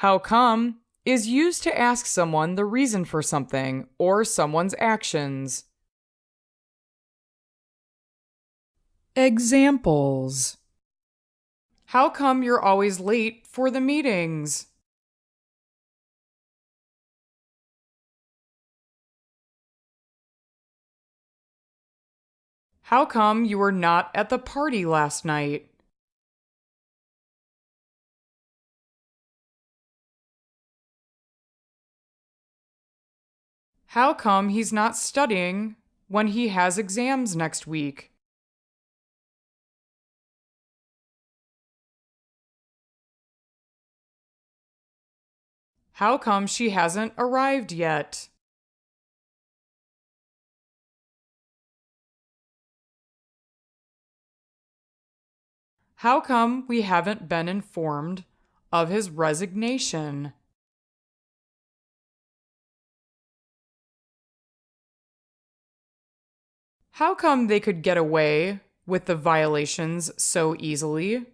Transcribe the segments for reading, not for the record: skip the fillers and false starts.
How come is used to ask someone the reason for something or someone's actions. Examples. How come you're always late for the meetings? How come you were not at the party last night? How come he's not studying when he has exams next week? How come she hasn't arrived yet? How come we haven't been informed of his resignation? How come they could get away with the violations so easily?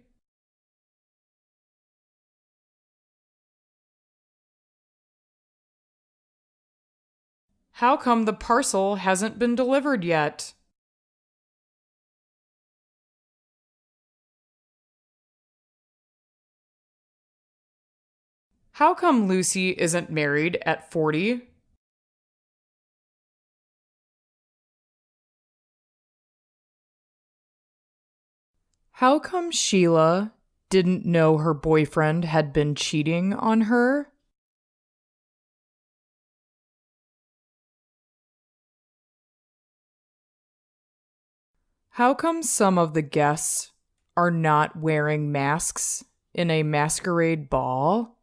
How come the parcel hasn't been delivered yet? How come Lucy isn't married at 40? How come Sheila didn't know her boyfriend had been cheating on her? How come some of the guests are not wearing masks in a masquerade ball?